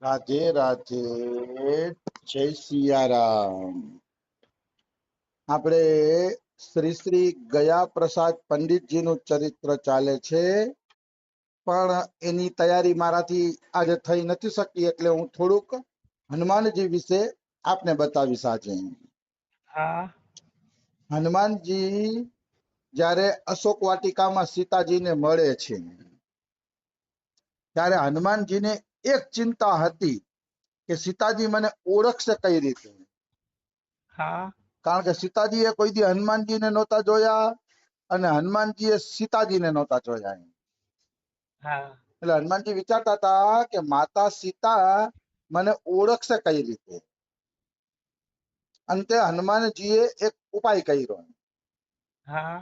રાધે રાધે, જય સિયારામ. આપણે શ્રી શ્રી ગયા પ્રસાદ પંડિતજીનું ચરિત્ર ચાલે છે, પણ એની તૈયારી મારાથી આજે થઈ નથી શકી, એટલે હું થોડુંક હનુમાનજી વિશે આપને બતાવીશ આજે. હા હનુમાનજી જ્યારે અશોક વાટિકામાં સીતાજીને મળે છે, ત્યારે હનુમાનજીને એક ચિંતા હતી કે સીતાજી મને ઓળખશે કઈ રીતે. હા કારણ કે સીતાજીએ કોઈ દી હનુમાનજીને નહોતા જોયા અને હનુમાનજીએ સીતાજીને નહોતા જોયા. હા એટલે હનુમાનજી વિચારતા હતા કે માતા સીતા મને ઓળખશે કઈ રીતે. અંતે હનુમાનજીએ એક ઉપાય કર્યો. હા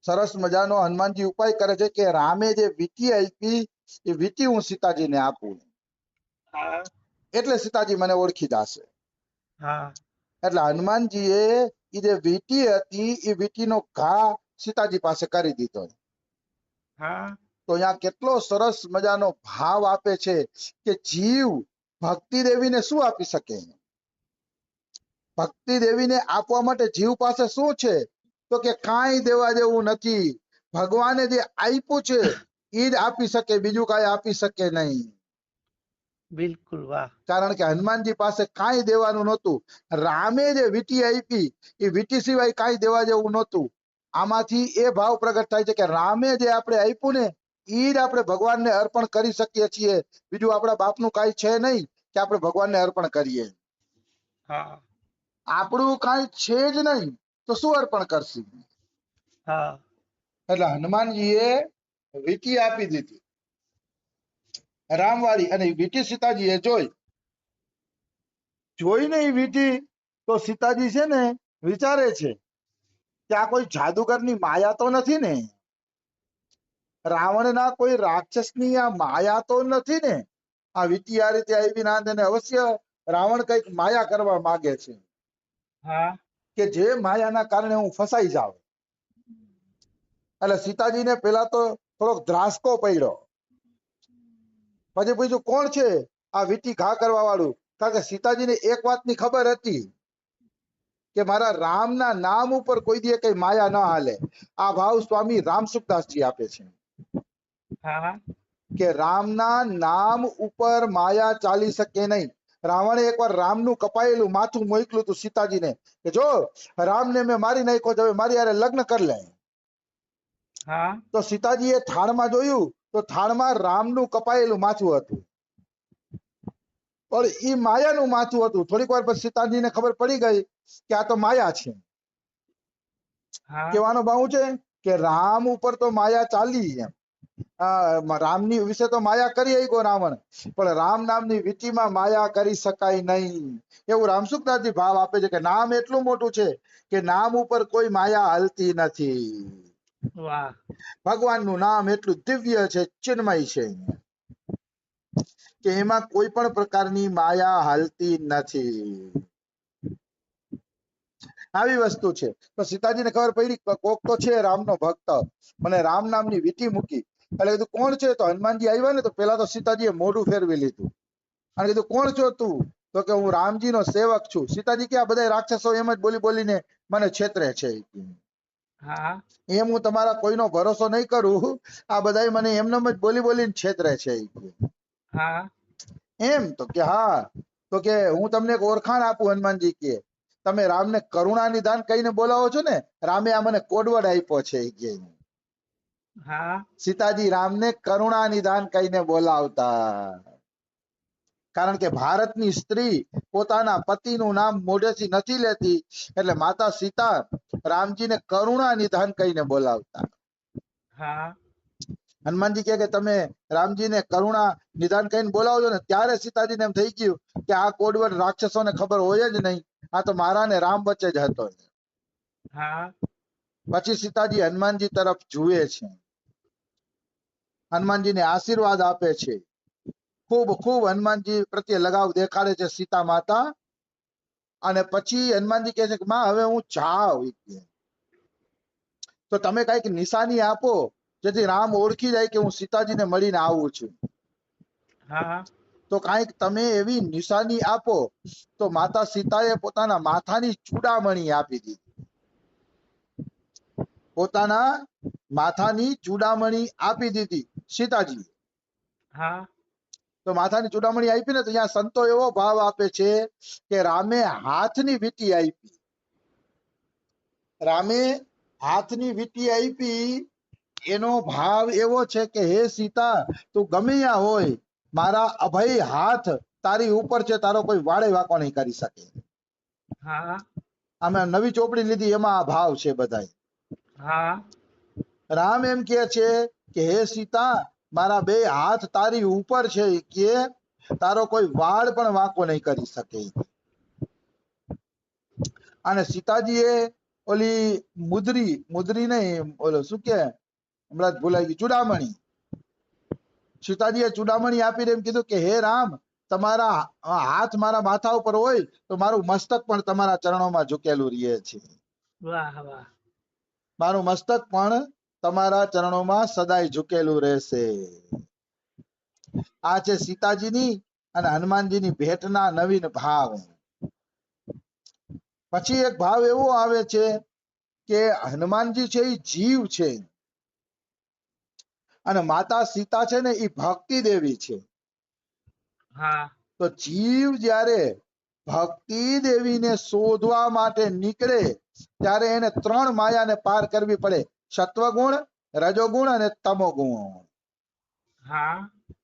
સરસ મજાનો હનુમાનજી ઉપાય કરે છે કે રામે જે વીંટી આપી એ વીંટી હું સીતાજીને આપું, હા એટલે સીતાજી મને ઓળખી જશે. હા એટલે હનુમાનજીએ એ જે વીંટી હતી એ વીંટીનો ઘા સીતાજી પાસે કરી દીધો. હા તો અહીંયા કેટલો સરસ મજાનો ભાવ આપે છે કે જીવ ભક્તિ દેવીને શું આપી શકે. ભક્તિ દેવીને આપવા માટે જીવ પાસે શું છે, તો કે કાંઈ દેવા જેવું નથી. ભગવાને જે આપ્યું છે એ જ આપી શકે, બીજું કાંઈ આપી શકે નહીં. બિલકુલ વાહ. કારણ કે હનુમાનજી પાસે કાંઈ દેવાનું નહોતું. રામે જે વીંટી આપી એ વીંટી સિવાય કાંઈ દેવા જેવું નહોતું. આમાંથી એ ભાવ પ્રગટ થાય છે કે રામે જે આપણે આપ્યું ને એ જ આપણે ભગવાનને અર્પણ કરી શકીએ છીએ. બીજું આપણા બાપનું કાંઈ છે નહીં કે આપણે ભગવાનને અર્પણ કરીએ. હા આપણું કાંઈ છે જ નહીં તો શું અર્પણ કરશું. હા એટલે હનુમાનજીએ વીંટી આપી દીધી રામવાળી, અને વીંટી સીતાજીએ જોઈને એ વીંટી તો સીતાજી છે ને વિચારે છે કે આ કોઈ જાદુગરની માયા તો નથી ને, રાવણના કોઈ રાક્ષસની આ માયા તો નથી ને. આ વીંટી આ રીતે આવી ના તેને અવશ્ય રાવણ કઈક માયા કરવા માંગે છે હા કે જે માયાના કારણે હું ફસાઈ જાઉં. એટલે સીતાજીને પેલા તો થોડોક ધ્રાસકો પડ્યો. પછી પૂછ્યું કોણ છે આ વીંટી ઘા કરવા વાળું. કારણ કે સીતાજીને એક વાતની ખબર હતી કે મારા રામના નામ ઉપર કોઈ દી કઈ માયા ન હાલે. આ ભાવ સ્વામી રામસુખદાસજી આપે છે હા કે રામના નામ ઉપર માયા ચાલી શકે નહીં. રાવણે એકવાર રામનું કપાયેલું માથું મોકલ્યું હતું સીતાજીને કે જો રામને મેં મારી નાખ્યો છે, હવે મારી હારે લગ્ન કરી લે. હા તો સીતાજીએ થાળમાં જોયું તો થાળમાં રામનું કપાયેલું માથું હતું, પણ એ માયાનું માથું હતું. થોડીક વાર પછી સીતાજીને ખબર પડી ગઈ કે આ તો માયા છે. હા કહેવાનો ભાવ છે કે રામ ઉપર તો માયા ચાલી એમ. રામની વિશે તો માયા કરી ગયો રાવણ, પણ રામ નામની વીંટીમાં માયા કરી શકાય નહીં. એવું રામસુખદાસજી ભાવ આપે છે કે નામ એટલું મોટું છે કે નામ ઉપર કોઈ માયા હાલતી નથી. વાહ. ભગવાનનું નામ એટલું દિવ્ય છે, ચિન્મય છે કે એમાં કોઈ પણ પ્રકારની માયા હાલતી નથી. આવી વસ્તુ છે. તો સીતાજીને ખબર પડી કોક તો છે રામનો ભક્ત, મને રામ નામની વીંટી મૂકી. એટલે કીધું કોણ છે. તો હનુમાનજી આવ્યા ને તો પેલા તો સીતાજીએ મોઢું ફેરવી લીધું અને કીધું કોણ છો તું. તો કે હું રામજીનો સેવક છું. સીતાજી કે આ બધા રાક્ષસો એમ જ બોલી બોલીને મને છેતરે છે, હા એમ હું તમારા કોઈનો ભરોસો નહીં કરું. આ બધા મને એમનેમ જ બોલી બોલીને છેતરે છે. હા એમ તો કે હા. તો કે હું તમને એક ઓળખાણ આપું. હનુમાનજી કે તમે રામને કરુણા નિધાન કહીને બોલાવો છો ને, રામે આ મને કોડવડ આપ્યો છે કે. હા સીતાજી રામને કરુણા નિધાન કહીને બોલાવતા. કારણ કે ભારતની સ્ત્રી પોતાના પતિનું નામ મોઢેથી નથી લેતી, એટલે માતા સીતા રામજીને કરુણા નિધાન કહીને બોલાવતા. હા હનુમાનજી કહે કે તમે રામજીને કરુણા નિધાન કહીને બોલાવો છો ને, ત્યારે સીતાજીને એમ થઈ ગયું કે આ કોડવડ રાક્ષસોને ખબર હોય જ નહીં, આ તો મારા ને રામ વચ્ચે જ હતો. હા પછી સીતાજી હનુમાનજી તરફ જુએ છે, હનુમાનજીને આશીર્વાદ આપે છે. ખૂબ ખૂબ હનુમાનજી પ્રત્યે લગાવ દેખાડે છે સીતા માતા. અને પછી હનુમાનજી કહે છે કે માં હવે હું જાઉં, તો તમે કઈક નિશાની આપો જેથી રામ ઓળખી જાય કે હું સીતાજીને મળીને આવું છું. હા તો કાંઈક તમે એવી નિશાની આપો. તો માતા સીતાએ પોતાના માથાની ચૂડામણી આપી દીધી. પોતાના માથાની ચૂડામણી આપી દીધી સીતાજી. હા તો માથાની ચૂડામણી આપી ને તો અહીંયા સંતો એવો ભાવ આપે છે કે રામે હાથની વીંટી આપી. રામે હાથની વીંટી આપી એનો ભાવ એવો છે કે હે સીતા, તું ગમે ત્યાં હોય, મારા અભય હાથ તારી ઉપર છે, તારો કોઈ વાળે વાંકો નહીં કરી શકે. હા અમે નવી ચોપડી લીધી, એમાં આ ભાવ છે બધાય. હા રામ એમ કે છે કે હે સીતા, મારા બે હાથ તારી ઉપર છે, કે તારો કોઈ વાળ પણ વાંકો નહીં કરી શકે. અને સીતાજીએ ઓલી મુદ્રી નહીં, ઓલો શું કે હમણાં જ ભૂલાઈ ગઈ, ચૂડામણી. સીતાજીએ ચૂડામણી આપીને એમ કીધું કે હે રામ, તમારા હાથ મારા માથા ઉપર હોય તો મારું મસ્તક પણ તમારા ચરણોમાં ઝૂકેલું રહે છે. વાહ વાહ મારું મસ્તક પણ તમારા ચરણોમાં સદાય ઝૂકેલું રહેશે. આ છે સીતાજીની અને હનુમાનજીની ભેટના નવીન ભાવ. પછી એક ભાવ એવો આવે છે કે હનુમાનજી છે એ જીવ છે અને માતા સીતા છે ને એ ભક્તિ દેવી છે. હા તો જીવ જ્યારે ભક્તિ દેવીને શોધવા માટે નીકળે ત્યારે એને 3 માયાને પાર કરવી પડે: સત્વગુણ, રજોગુણ અને તમોગુણ. હા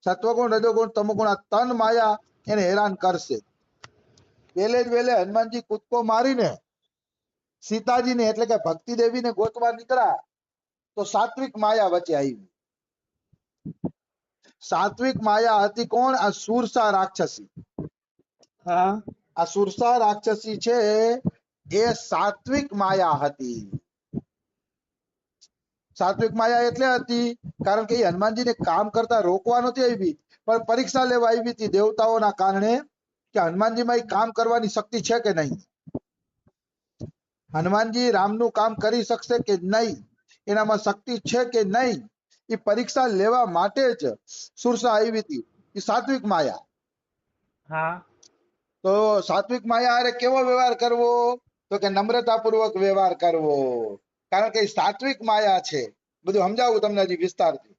સત્વગુણ, રજોગુણ, તમોગુણ, આ 3 માયા એને હેરાન કરશે. વેલે જ વેલે હનુમાનજી કૂદકો મારીને સીતાજીને એટલે કે ભક્તિ દેવીને ગોતવા નીકળ્યા તો સાત્વિક માયા વચ્ચે આવી. સાત્વિક માયા હતી કોણ? આ સુરસા રાક્ષસી. હા આ સુરસા રાક્ષસી છે એ સાત્વિક માયા હતી. સાત્વિક માયા એટલે હતી કારણ કે એ હનુમાનજીને કામ કરતા રોકવા નહોતી આવી, પણ પરીક્ષા લેવા આવી હતી દેવતાઓના કારણે કે હનુમાનજીમાં એ કામ કરવાની શક્તિ છે કે નહીં, હનુમાનજી રામનું કામ કરી શકશે કે નહીં, એનામાં શક્તિ છે કે નહીં, એ પરીક્ષા લેવા માટે જ સુરસા આવી હતી. એ સાત્વિક માયા. હા તો સાત્વિક માયા હારે કેવો વ્યવહાર કરવો? તો કે નમ્રતાપૂર્વક વ્યવહાર કરવો, કારણ કે સાત્વિક માયા છે. બધું સમજાવું તમને હજી વિસ્તારથી.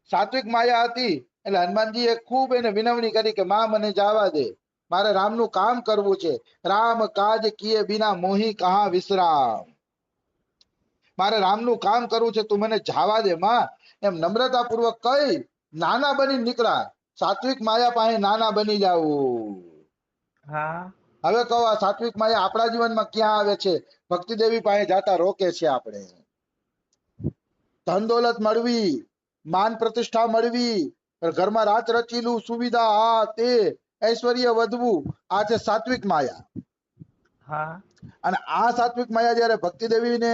સાત્વિક માયા હતી એટલે હનુમાનજીએ ખૂબ એને વિનવણી કરી કે માં મને જવા દે, મારે રામનું કામ કરવું છે. રામ કાજ કિએ બિના મોહી કહા વિશ્રામ. મારે રામનું કામ કરવું છે, તું મને જવા દે માં, એમ નમ્રતાપૂર્વક કહી નાના બની નીકળ્યા. સાત્વિક માયા પાસે નાના બની જાવું. હા હવે કહો, આ સાત્વિક માયા આપણા જીવનમાં ક્યાં આવે છે? ભક્તિ દેવી પાસે જાતા રોકે છે. આપણે ધન દોલત મળવી, માન પ્રતિષ્ઠા મળવી, ઘરમાં રાત રચીલું, સુવિધા, આ તે ઐશ્વર્ય વધવું, આ છે સાત્વિક માયા. હા અને આ સાત્વિક માયા જયારે ભક્તિ દેવીને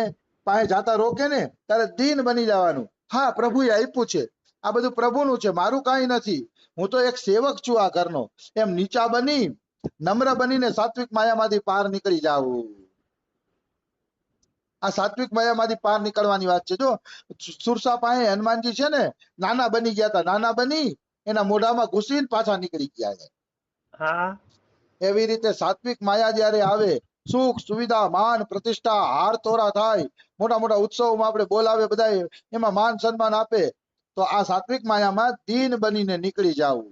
પાસે જાતા રોકે ને ત્યારે દીન બની જવાનું. હા, પ્રભુએ આપ્યું છે, આ બધું પ્રભુનું છે, મારું કાંઈ નથી, હું તો એક સેવક છું આ ઘરનો, એમ નીચા બની નમ્ર બનીને સાત્વિક માયામાંથી પાર નીકળી જાવું. આ સાત્વિક માયામાંથી પાર નીકળવાની વાત છે. જો સુરસા પાસે હનુમાનજી છે ને નાના બની ગયા હતા, નાના બની એના મોઢામાં ઘૂસીને પાછા નીકળી ગયા છે. હા એવી રીતે સાત્વિક માયા જયારે આવે, સુખ સુવિધા માન પ્રતિષ્ઠા હાર તોરા થાય, મોટા મોટા ઉત્સવમાં આપણે બોલાવે, બધા એમાં માન સન્માન આપે, તો આ સાત્વિક માયામાં દીન બનીને નીકળી જાવું.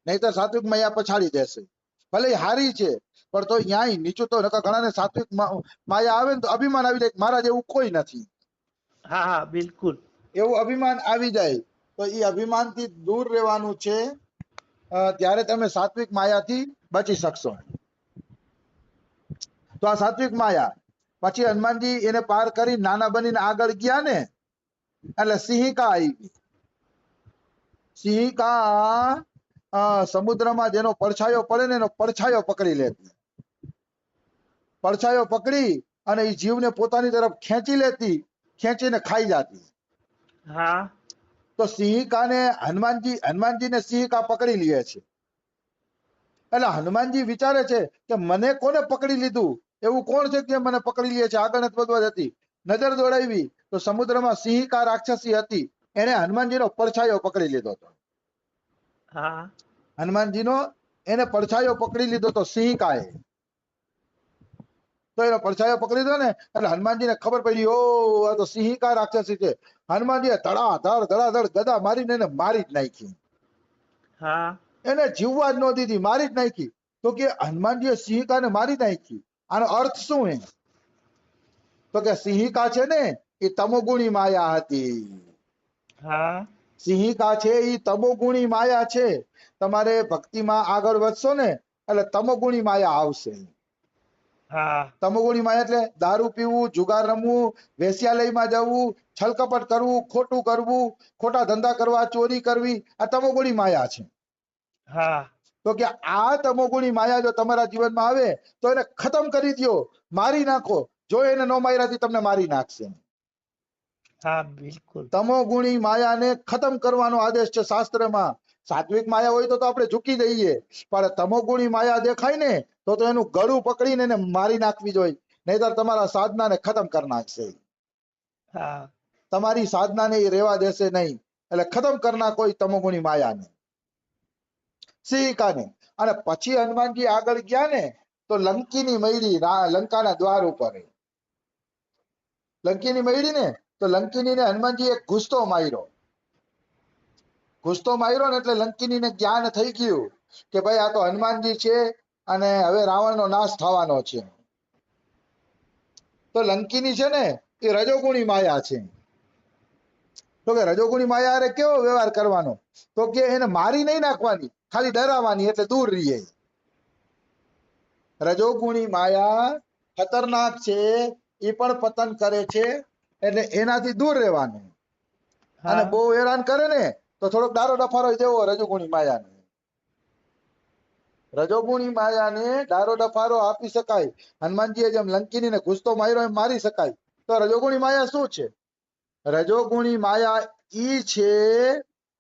નહીતર સાત્વિક માયા પછાડી દેશે. ભલે હારી છે પણ તો ન્યાય નીચું તો નકર ઘણાને સાત્વિક માયા આવે ને તો અભિમાન આવી જાય, મારા જેવું કોઈ નથી, હા હા બિલકુલ. એવું અભિમાન આવી જાય. તો એ અભિમાનથી દૂર રહેવાનું છે, ત્યારે તમે સાત્વિક માયાથી બચી શકશો. તો આ સાત્વિક માયા પછી હનુમાનજી એને પાર કરી નાના બનીને આગળ ગયા ને એટલે સિંહિકા આવી. સિંહિકા સમુદ્રમાં જેનો પડછાયો પડે ને એનો પડછાયો પકડી લેતી, પડછાયો પકડી અને એ જીવને પોતાની તરફ ખેંચી લેતી, ખેંચીને ખાઈ જાતી. હા તો સિંહિકાને હનુમાનજીને સિંહિકા પકડી લે છે. એટલે હનુમાનજી વિચારે છે કે મને કોને પકડી લીધું, એવું કોણ છે કે મને પકડી લે છે? આગળ નથી વધવા દેતી. નજર દોડાવી તો સમુદ્રમાં સિંહિકા રાક્ષસી હતી. એને હનુમાનજીનો પડછાયો પકડી લીધો હતો. હા હનુમાનજીનો એને પડછાયો પકડી લીધો હતો સિંહિકાએ. તો એનો પડછાયો પકડી લીધો ને એટલે હનુમાનજીને ખબર પડી, ઓ આ તો સિંહિકા રાક્ષસી છે. હનુમાનજીએ ધડાધડ ગદા મારીને એને મારી જ નાખી. હા એને જીવવા જ ન દીધી, મારી જ નાખી. તો કે હનુમાનજીએ સિંહિકાને મારી નાખી, આનો અર્થ શું હે? તો કે સિંહિકા છે ને એ તમોગુણી માયા હતી. હા સિંહિકા છે એ તમોગુણી માયા છે. તમારે ભક્તિમાં આગળ વધશો ને એટલે તમોગુણી માયા આવશે. હા તમોગુણી માયા એટલે દારૂ પીવું, જુગાર રમવું, વેશ્યાલયમાં જવું, છલકપટ કરવું, ખોટું કરવું, ખોટા ધંધા કરવા, ચોરી કરવી, આ તમોગુણી માયા છે. હા તો કે આ તમોગુણી માયા જો તમારા જીવનમાં આવે તો એને ખતમ કરી દ્યો, મારી નાખો. જો એને ન માર્યાથી તમને મારી નાખશે. હા બિલકુલ. તમોગુણી માયાને ખતમ કરવાનો આદેશ છે શાસ્ત્રમાં. સાત્વિક માયા હોય તો આપણે ઝૂકી જઈએ, પણ તમોગુણી માયા દેખાય ને તો એનું ગળું પકડીને એને મારી નાખવી જોઈએ, નહીતર તમારા સાધનાને ખતમ કરી નાખશે. હા તમારી સાધનાને એ રેવા દેશે નહીં. એટલે ખતમ કરી નાખો એ તમોગુણી માયાને, સિંહિકાને. અને પછી હનુમાનજી આગળ ગયા ને તો લંકીની મયડી લંકાના દ્વાર ઉપર. લંકીની મયડી ને તો લંકીનીને હનુમાનજી એક ઘૂસતો માર્યો. ઘૂસતો માર્યો ને એટલે લંકીનીને જ્ઞાન થઈ ગયું કે ભાઈ આ તો હનુમાનજી છે અને હવે રાવણનો નાશ થવાનો છે. તો લંકીની છે ને એ રજોગુણી માયા છે. તો કે રજોગુણી માયા હારે કેવો વ્યવહાર કરવાનો? તો કે એને મારી નહીં નાખવાની, ખાલી ડરાવવાની, એટલે દૂર રહીએ. રજોગુણી માયા ખતરનાક છે, એ પણ પતન કરે છે, એટલે એનાથી દૂર રહેવાનું. અને હા બહુ હેરાન કરે ને તો થોડોક ડારો ડફારો દેવો રજોગુણી માયાને. રજોગુણી માયાને ડારો ડફારો આપી શકાય. હનુમાનજીએ જેમ લંકીનીને ઘૂસતો માર્યો એમ મારી શકાય. તો રજોગુણી માયા શું છે? રજોગુણી માયા ઈ છે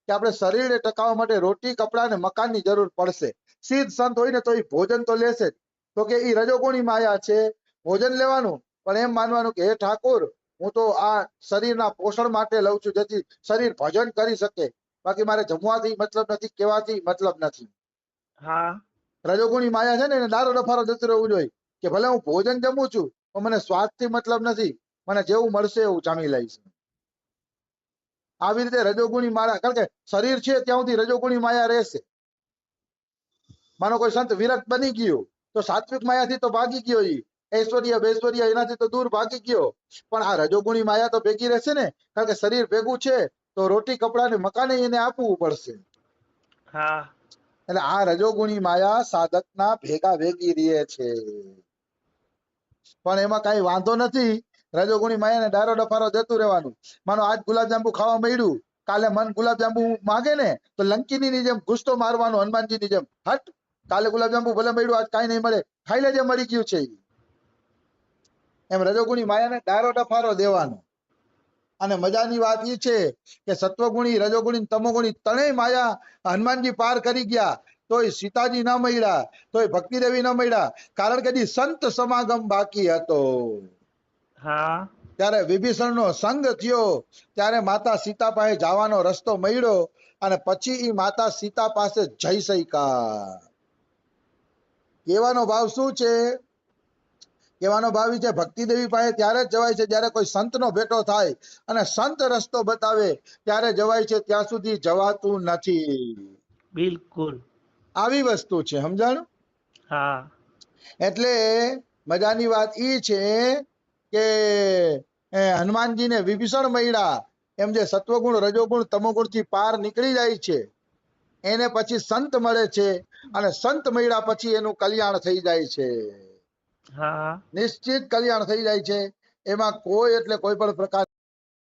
કે આપણે શરીરને ટકાવવા માટે રોટી, કપડા અને મકાનની જરૂર પડશે. સિદ્ધ સંત હોય ને તો એ ભોજન તો લેશે જ. તો કે ઈ રજોગુણી માયા છે. ભોજન લેવાનું પણ એમ માનવાનું કે હે ઠાકોર, હું તો આ શરીરના પોષણ માટે લઉં છું, જેથી શરીર ભજન કરી શકે. બાકી મારે જમવાથી મતલબ નથી, કેવાથી મતલબ નથી. હા રજોગુણી માયા છે ને એને દારો ડફારો જતું રહેવું જોઈએ કે ભલે હું ભોજન જમું છું પણ મને સ્વાદથી મતલબ નથી, મને જેવું મળશે એવું જામી લઈશ. આવી રીતે રજોગુણી માયા, કારણ કે શરીર છે ત્યાં સુધી રજોગુણી માયા રહેશે. માનો કોઈ સંત વિરક્ત બની ગયો તો સાત્વિક માયાથી તો ભાગી ગયો, ઐશ્વર્ય એનાથી તો દૂર ભાગી ગયો. પણ આ રજોગુણી માયા તો ભેગી રહેશે ને, કારણ કે શરીર ભેગું છે તો રોટી, કપડા ને મકાને એને આપવું પડશે. હા એટલે આ રજોગુણી માયા સાધકના ભેગા ભેગી રહે છે. પણ એમાં કઈ વાંધો નથી. રજોગુણી માયાને ડારો ડફારો દેતું રહેવાનું. માનો આજ ગુલાબજાંબુ ખાવા મળ્યું, કાલે મન ગુલાબજાંબુ માંગે ને તો લંકીની જેમ ઘૂસતો મારવાનો, હનુમાનજીની જેમ. હટ, કાલે ગુલાબજાંબુ ભલે મળ્યું, આજ કાંઈ નહીં મળે, ખાઈ લેજે, મળી ગયું છે. એમ રજોગુણી માયાને ડારો ડફારો દેવાનો. અને મજાની વાત એ છે કે સત્વગુણી, રજોગુણી, તમોગુણી ત્રણેય માયા હનુમાનજી પાર કરી ગયા, તોય સીતાજી ના મળ્યા, તોય ભક્તિદેવી ના મળ્યા. કારણ કે સંત સમાગમ બાકી હતો. હા ત્યારે વિભીષણનો સંગ થયો, ત્યારે માતા સીતા પાસે જવાનો રસ્તો મળ્યો, અને પછી એ માતા સીતા પાસે જઈ શક્યા. કહેવાનો ભાવ શું છે? કહેવાનો ભાવ છે ભક્તિદેવી પાસે ત્યારે જ જવાય છે જ્યારે કોઈ સંતનો ભેટો થાય અને સંત રસ્તો બતાવે ત્યારે જવાય છે, ત્યાં સુધી જવાતું નથી. બિલકુલ. આવી વસ્તુ છે, સમજાણું? હા એટલે મજાની વાત ઈ છે કે હનુમાનજીને વિભીષણ મળ્યા, એમ જે સત્વગુણ, રજોગુણ, તમોગુણ થી પાર નીકળી જાય છે એને પછી સંત મળે છે, અને સંત મળ્યા પછી એનું કલ્યાણ થઈ જાય છે. હા નિશ્ચિત કલ્યાણ થઈ જાય છે. એમાં કોઈ એટલે કોઈ પણ પ્રકાર